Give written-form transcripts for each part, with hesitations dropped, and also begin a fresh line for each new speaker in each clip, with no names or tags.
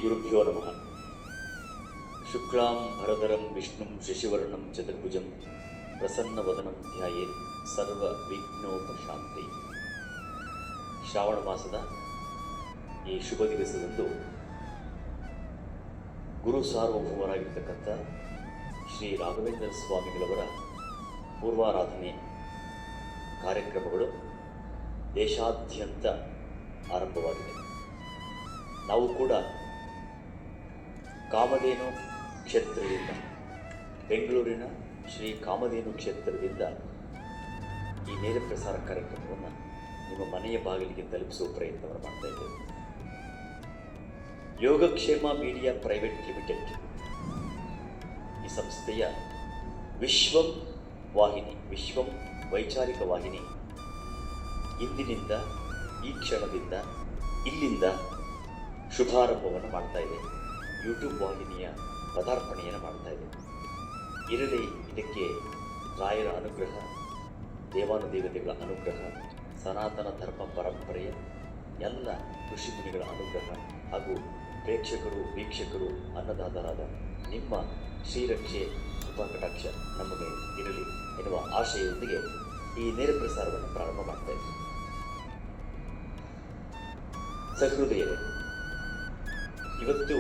ಗುರುಭ್ಯೋ ನಮಃ. ಶುಕ್ಲಾಂ ಭರಧರಂ ವಿಷ್ಣುಂ ಶಶಿವರ್ಣಂ ಚತುರ್ಭುಜಂ ಪ್ರಸನ್ನವದನಂ ಧ್ಯಾಯೇತ್ ಸರ್ವ ವಿಘ್ನೋಪಶಾಂತಿ. ಶ್ರಾವಣ ಮಾಸದ ಈ ಶುಭ ದಿವಸದಂದು ಗುರು ಸಾರ್ವಭೌಮರಾಗಿರ್ತಕ್ಕಂಥ ಶ್ರೀ ರಾಘವೇಂದ್ರ ಸ್ವಾಮಿಗಳವರ ಪೂರ್ವಾರಾಧನೆ ಕಾರ್ಯಕ್ರಮಗಳು ದೇಶಾದ್ಯಂತ ಆರಂಭವಾಗಿದೆ. ನಾವು ಕೂಡ ಕಾಮಧೇನು ಕ್ಷೇತ್ರದಿಂದ, ಬೆಂಗಳೂರಿನ ಶ್ರೀ ಕಾಮಧೇನು ಕ್ಷೇತ್ರದಿಂದ ಈ ನೇರ ಪ್ರಸಾರ ಕಾರ್ಯಕ್ರಮವನ್ನು ನಿಮ್ಮ ಮನೆಯ ಬಾಗಿಲಿಗೆ ತಲುಪಿಸುವ ಪ್ರಯತ್ನವನ್ನು ಮಾಡ್ತಾ ಇದ್ದೇವೆ. ಯೋಗಕ್ಷೇಮ ಮೀಡಿಯಾ ಪ್ರೈವೇಟ್ ಲಿಮಿಟೆಡ್ ಈ ಸಂಸ್ಥೆಯ ವಿಶ್ವಂ ವಾಹಿನಿ, ವಿಶ್ವಂ ವೈಚಾರಿಕ ವಾಹಿನಿ ಇಂದಿನಿಂದ, ಈ ಕ್ಷಣದಿಂದ, ಇಲ್ಲಿಂದ ಶುಭಾರಂಭವನ್ನು ಮಾಡ್ತಾ ಇದೆ. ಯೂಟ್ಯೂಬ್ ವಾಹಿನಿಯ ಪದಾರ್ಪಣೆಯನ್ನು ಮಾಡ್ತಾ ಇದೆ. ಇರಲಿ ಇದಕ್ಕೆ ರಾಯರ ಅನುಗ್ರಹ, ದೇವಾನುದೇವತೆಗಳ ಅನುಗ್ರಹ, ಸನಾತನ ಧರ್ಮ ಪರಂಪರೆಯ ಎಲ್ಲ ಋಷಿಮುನಿಗಳ ಅನುಗ್ರಹ ಹಾಗೂ ಪ್ರೇಕ್ಷಕರು, ವೀಕ್ಷಕರು, ಅನ್ನದಾತರಾದ ನಿಮ್ಮ ಶ್ರೀರಕ್ಷೆ ಕೃಪಾಕಟಾಕ್ಷ ನಮ್ಮ ಮೇಲೆ ಇರಲಿ ಎನ್ನುವ ಆಶಯದೊಂದಿಗೆ ಈ ನೇರ ಪ್ರಸಾರವನ್ನು ಪ್ರಾರಂಭ ಮಾಡ್ತಾ ಇದ್ದೀವಿ. ಸಹೃದಯರೇ, ಇವತ್ತು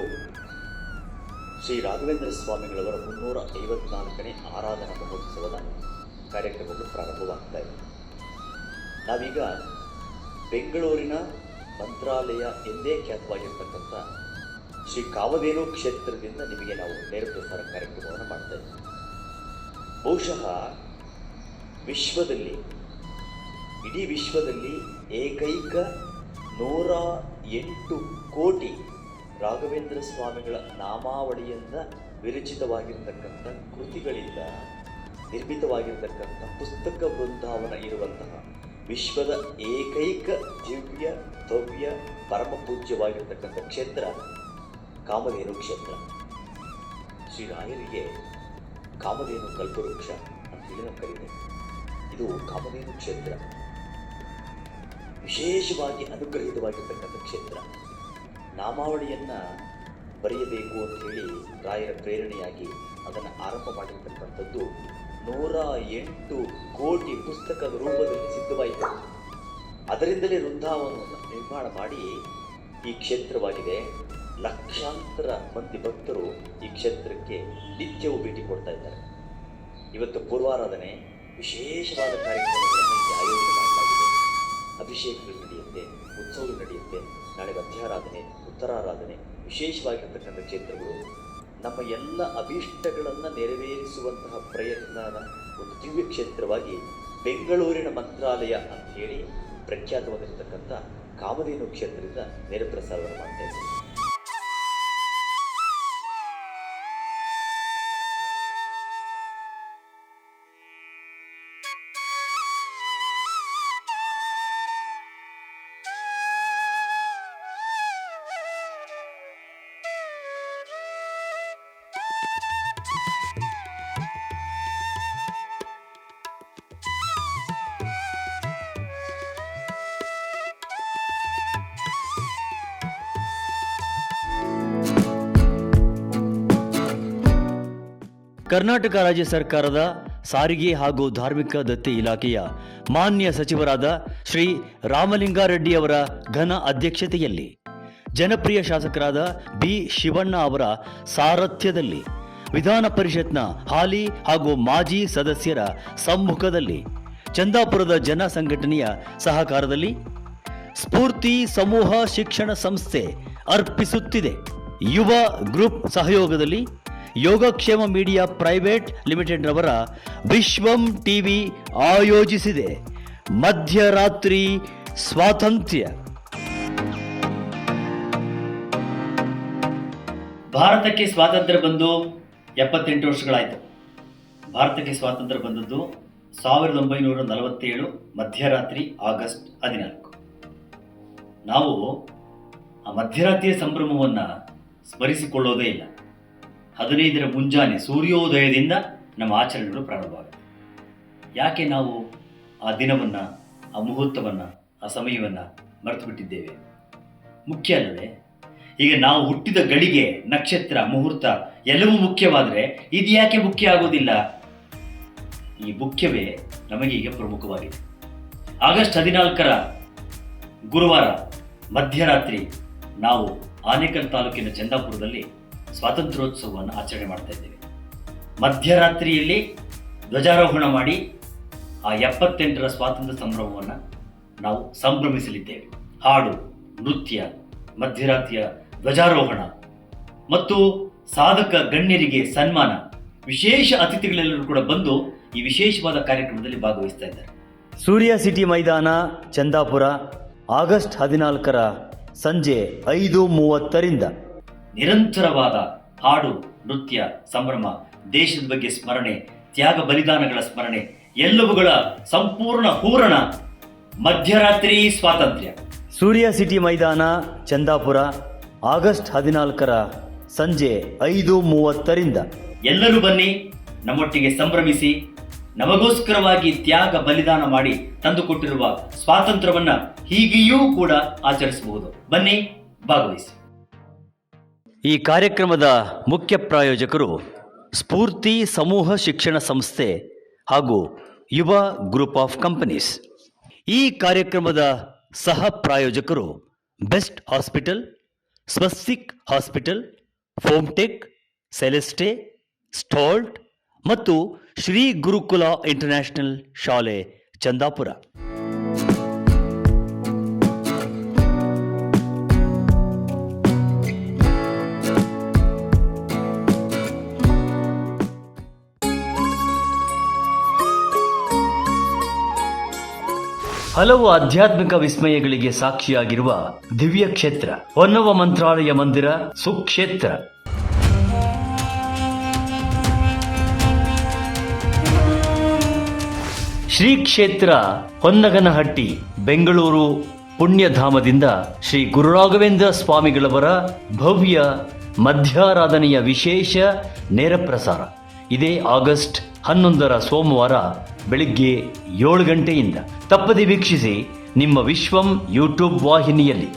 ಶ್ರೀ ರಾಘವೇಂದ್ರ ಸ್ವಾಮಿಗಳವರ 354ನೇ ಆರಾಧನಾ ಮಹೋತ್ಸವದ ಕಾರ್ಯಕ್ರಮಗಳು ಪ್ರಾರಂಭವಾಗ್ತಾ ಇದೆ. ನಾವೀಗ ಬೆಂಗಳೂರಿನ ಮಂತ್ರಾಲಯ ಎಂದೇ ಖ್ಯಾತವಾಗಿರ್ತಕ್ಕಂಥ ಶ್ರೀ ಕಾಮಧೇನು ಕ್ಷೇತ್ರದಿಂದ ನಿಮಗೆ ನಾವು ನೇರ ಪ್ರಸಾರ ಕಾರ್ಯಕ್ರಮವನ್ನು ಮಾಡ್ತಾ ಇದ್ದೀವಿ. ಬಹುಶಃ ವಿಶ್ವದಲ್ಲಿ, ಇಡೀ ವಿಶ್ವದಲ್ಲಿ ಏಕೈಕ 108 ಕೋಟಿ ರಾಘವೇಂದ್ರ ಸ್ವಾಮಿಗಳ ನಾಮಾವಳಿಯಿಂದ ವಿರಚಿತವಾಗಿರ್ತಕ್ಕಂಥ ಕೃತಿಗಳಿಂದ ನಿರ್ಮಿತವಾಗಿರ್ತಕ್ಕಂಥ ಪುಸ್ತಕ ವೃಂದಾವನ ಇರುವಂತಹ ವಿಶ್ವದ ಏಕೈಕ ದಿವ್ಯ ಭವ್ಯ ಪರಮ ಪೂಜ್ಯವಾಗಿರ್ತಕ್ಕಂಥ ಕ್ಷೇತ್ರ ಕಾಮಧೇನು ಕ್ಷೇತ್ರ. ಶ್ರೀರಾಯರಿಗೆ ಕಾಮಧೇನು ಕಲ್ಪವೃಕ್ಷ ಅಂತೇಳಿ ನಾವು ಕರೀತೇವೆ. ಇದು ಕಾಮಧೇನು ಕ್ಷೇತ್ರ ವಿಶೇಷವಾಗಿ ಅನುಗ್ರಹಿತವಾಗಿರ್ತಕ್ಕಂಥ ಕ್ಷೇತ್ರ. ನಾಮಾವಳಿಯನ್ನು ಬರೆಯಬೇಕು ಅಂತ ಹೇಳಿ ರಾಯರ ಪ್ರೇರಣೆಯಾಗಿ ಅದನ್ನು ಆರಂಭ ಮಾಡಿರ್ತಕ್ಕಂಥದ್ದು 108 ಕೋಟಿ ಪುಸ್ತಕದ ರೂಪದಲ್ಲಿ ಸಿದ್ಧವಾಯಿತು. ಅದರಿಂದಲೇ ವೃಂದಾವನವನ್ನು ನಿರ್ಮಾಣ ಮಾಡಿ ಈ ಕ್ಷೇತ್ರವಾಗಿದೆ. ಲಕ್ಷಾಂತರ ಮಂದಿ ಭಕ್ತರು ಈ ಕ್ಷೇತ್ರಕ್ಕೆ ನಿತ್ಯವೂ ಭೇಟಿ ಕೊಡ್ತಾ ಇದ್ದಾರೆ. ಇವತ್ತು ಪೂರ್ವಾರಾಧನೆ ವಿಶೇಷವಾದ ಕಾರ್ಯಕ್ರಮಗಳನ್ನು ಇಲ್ಲಿ ಆಯೋಜನೆ ಮಾಡಲಾಗಿದೆ. ಅಭಿಷೇಕಗಳು ನಡೆಯುತ್ತೆ, ಉತ್ಸವಗಳು ನಡೆಯುತ್ತೆ. ನಾಳೆ ಮಧ್ಯಾರಾಧನೆ, ಉತ್ತರಾರಾಧನೆ, ವಿಶೇಷವಾಗಿರ್ತಕ್ಕಂಥ ಕ್ಷೇತ್ರಗಳು ನಮ್ಮ ಎಲ್ಲ ಅಭೀಷ್ಟಗಳನ್ನು ನೆರವೇರಿಸುವಂತಹ ಪ್ರಯತ್ನದ ಒಂದು ದಿವ್ಯ ಕ್ಷೇತ್ರವಾಗಿ ಬೆಂಗಳೂರಿನ ಮಂತ್ರಾಲಯ ಅಂತ ಹೇಳಿ ಪ್ರಖ್ಯಾತವಾಗಿರ್ತಕ್ಕಂಥ ಕಾಮಧೇನು ಕ್ಷೇತ್ರದಿಂದ ನೇರ ಪ್ರಸಾರವನ್ನು ಮಾಡ್ತಾ ಇದ್ದೀವಿ.
ಕರ್ನಾಟಕ ರಾಜ್ಯ ಸರ್ಕಾರದ ಸಾರಿಗೆ ಹಾಗೂ ಧಾರ್ಮಿಕ ದತ್ತಿ ಇಲಾಖೆಯ ಮಾನ್ಯ ಸಚಿವರಾದ ಶ್ರೀ ರಾಮಲಿಂಗಾರೆಡ್ಡಿ ಅವರ ಘನ ಅಧ್ಯಕ್ಷತೆಯಲ್ಲಿ ಜನಪ್ರಿಯ ಶಾಸಕರಾದ ಬಿ ಶಿವಣ್ಣ ಅವರ ಸಾರಥ್ಯದಲ್ಲಿ ವಿಧಾನ ಪರಿಷತ್ನ ಹಾಲಿ ಹಾಗೂ ಮಾಜಿ ಸದಸ್ಯರ ಸಮ್ಮುಖದಲ್ಲಿ ಚಂದಾಪುರದ ಜನ ಸಂಘಟನೆಯ ಸಹಕಾರದಲ್ಲಿ ಸ್ಫೂರ್ತಿ ಸಮೂಹ ಶಿಕ್ಷಣ ಸಂಸ್ಥೆ ಅರ್ಪಿಸುತ್ತಿದೆ. ಯುವ ಗ್ರೂಪ್ ಸಹಯೋಗದಲ್ಲಿ ಯೋಗಕ್ಷೇಮ ಮೀಡಿಯಾ ಪ್ರೈವೇಟ್ ಲಿಮಿಟೆಡ್ ರವರ ವಿಶ್ವಂ ಟಿವಿ ಆಯೋಜಿಸಿದೆ ಮಧ್ಯರಾತ್ರಿ ಸ್ವಾತಂತ್ರ್ಯ. ಭಾರತಕ್ಕೆ ಸ್ವಾತಂತ್ರ್ಯ ಬಂದು 78 ವರ್ಷಗಳಾಯಿತು. ಭಾರತಕ್ಕೆ ಸ್ವಾತಂತ್ರ್ಯ ಬಂದದ್ದು 1947 ಮಧ್ಯರಾತ್ರಿ ಆಗಸ್ಟ್ 14. ನಾವು ಆ ಮಧ್ಯರಾತ್ರಿಯ ಸಂಭ್ರಮವನ್ನು ಸ್ಮರಿಸಿಕೊಳ್ಳೋದೇ ಇಲ್ಲ. 15ರ ಮುಂಜಾನೆ ಸೂರ್ಯೋದಯದಿಂದ ನಮ್ಮ ಆಚರಣೆಗಳು ಪ್ರಾರಂಭವಾಗುತ್ತೆ. ಯಾಕೆ ನಾವು ಆ ದಿನವನ್ನು, ಆ ಮುಹೂರ್ತವನ್ನು, ಆ ಸಮಯವನ್ನು ಮರೆತು ಬಿಟ್ಟಿದ್ದೇವೆ? ಮುಖ್ಯ ಅಲ್ಲವೇ? ಈಗ ನಾವು ಹುಟ್ಟಿದ ಗಳಿಗೆ, ನಕ್ಷತ್ರ, ಮುಹೂರ್ತ ಎಲ್ಲವೂ ಮುಖ್ಯವಾದರೆ ಇದು ಯಾಕೆ ಮುಖ್ಯ ಆಗೋದಿಲ್ಲ? ಈ ಮುಖ್ಯವೇ ನಮಗೆ ಈಗ ಪ್ರಮುಖವಾಗಿದೆ. ಆಗಸ್ಟ್ 14ರ ಗುರುವಾರ ಮಧ್ಯರಾತ್ರಿ ನಾವು ಆನೇಕಲ್ ತಾಲೂಕಿನ ಚಂದಾಪುರದಲ್ಲಿ ಸ್ವಾತಂತ್ರ್ಯೋತ್ಸವವನ್ನು ಆಚರಣೆ ಮಾಡ್ತಾ ಇದ್ದೇವೆ. ಮಧ್ಯರಾತ್ರಿಯಲ್ಲಿ ಧ್ವಜಾರೋಹಣ ಮಾಡಿ ಆ 78ರ ಸ್ವಾತಂತ್ರ್ಯ ಸಂಭ್ರಮವನ್ನು ನಾವು ಸಂಭ್ರಮಿಸಲಿದ್ದೇವೆ. ಹಾಡು, ನೃತ್ಯ, ಮಧ್ಯರಾತ್ರಿಯ ಧ್ವಜಾರೋಹಣ ಮತ್ತು ಸಾಧಕ ಗಣ್ಯರಿಗೆ ಸನ್ಮಾನ, ವಿಶೇಷ ಅತಿಥಿಗಳೆಲ್ಲರೂ ಕೂಡ ಬಂದು ಈ ವಿಶೇಷವಾದ ಕಾರ್ಯಕ್ರಮದಲ್ಲಿ ಭಾಗವಹಿಸ್ತಾ ಇದ್ದಾರೆ.
ಸೂರ್ಯ ಸಿಟಿ ಮೈದಾನ, ಚಂದಾಪುರ, ಆಗಸ್ಟ್ 14ರ ಸಂಜೆ 5:30ರಿಂದ
ನಿರಂತರವಾದ ಹಾಡು, ನೃತ್ಯ, ಸಂಭ್ರಮ, ದೇಶದ ಬಗ್ಗೆ ಸ್ಮರಣೆ, ತ್ಯಾಗ ಬಲಿದಾನಗಳ ಸ್ಮರಣೆ, ಎಲ್ಲವುಗಳ ಸಂಪೂರ್ಣ ಹೂರಣ. ಮಧ್ಯರಾತ್ರಿ ಸ್ವಾತಂತ್ರ್ಯ.
ಸೂರ್ಯ ಸಿಟಿ ಮೈದಾನ, ಚಂದಾಪುರ, ಆಗಸ್ಟ್ 14ರ ಸಂಜೆ 5:30ರಿಂದ
ಎಲ್ಲರೂ ಬನ್ನಿ, ನಮ್ಮೊಟ್ಟಿಗೆ ಸಂಭ್ರಮಿಸಿ. ನಮಗೋಸ್ಕರವಾಗಿ ತ್ಯಾಗ ಬಲಿದಾನ ಮಾಡಿ ತಂದುಕೊಟ್ಟಿರುವ ಸ್ವಾತಂತ್ರ್ಯವನ್ನ ಹೀಗೆಯೂ ಕೂಡ ಆಚರಿಸಬಹುದು. ಬನ್ನಿ, ಭಾಗವಹಿಸಿ.
ಈ ಕಾರ್ಯಕ್ರಮದ ಮುಖ್ಯ ಪ್ರಾಯೋಜಕರು ಸ್ಫೂರ್ತಿ ಸಮೂಹ ಶಿಕ್ಷಣ ಸಂಸ್ಥೆ ಹಾಗೂ ಯುವ ಗ್ರೂಪ್ ಆಫ್ ಕಂಪನೀಸ್. ಈ ಕಾರ್ಯಕ್ರಮದ ಸಹ ಪ್ರಾಯೋಜಕರು ಬೆಸ್ಟ್ ಹಾಸ್ಪಿಟಲ್, ಸ್ವಸ್ತಿಕ್ ಹಾಸ್ಪಿಟಲ್, ಫೋಮ್ಟೆಕ್, ಸೆಲೆಸ್ಟೆ, ಸ್ಟಾಲ್ಟ್ ಮತ್ತು ಶ್ರೀ ಗುರುಕುಲ ಇಂಟರ್ನ್ಯಾಷನಲ್ ಶಾಲೆ, ಚಂದಾಪುರ. ಹಲವು ಆಧ್ಯಾತ್ಮಿಕ ವಿಸ್ಮಯಗಳಿಗೆ ಸಾಕ್ಷಿಯಾಗಿರುವ ದಿವ್ಯ ಕ್ಷೇತ್ರ ಹೊನ್ನವ ಮಂತ್ರಾಲಯ ಮಂದಿರ ಸುಕ್ಷೇತ್ರ. ಶ್ರೀ ಕ್ಷೇತ್ರ ಹೊನ್ನಗನಹಟ್ಟಿ, ಬೆಂಗಳೂರು ಪುಣ್ಯಧಾಮದಿಂದ ಶ್ರೀ ಗುರುರಾಘವೇಂದ್ರ ಸ್ವಾಮಿಗಳವರ ಭವ್ಯ ಮಧ್ಯಾರಾಧನೆಯ ವಿಶೇಷ ನೇರ ಪ್ರಸಾರ ಇದೇ ಆಗಸ್ಟ್ 11ರ ಸೋಮವಾರ ಬೆಳಿಗ್ಗೆ 7 ಗಂಟೆಯಿಂದ. ತಪ್ಪದೆ ವೀಕ್ಷಿಸಿ ನಿಮ್ಮ ವಿಶ್ವಂ ಯೂಟ್ಯೂಬ್ ವಾಹಿನಿಯಲ್ಲಿ.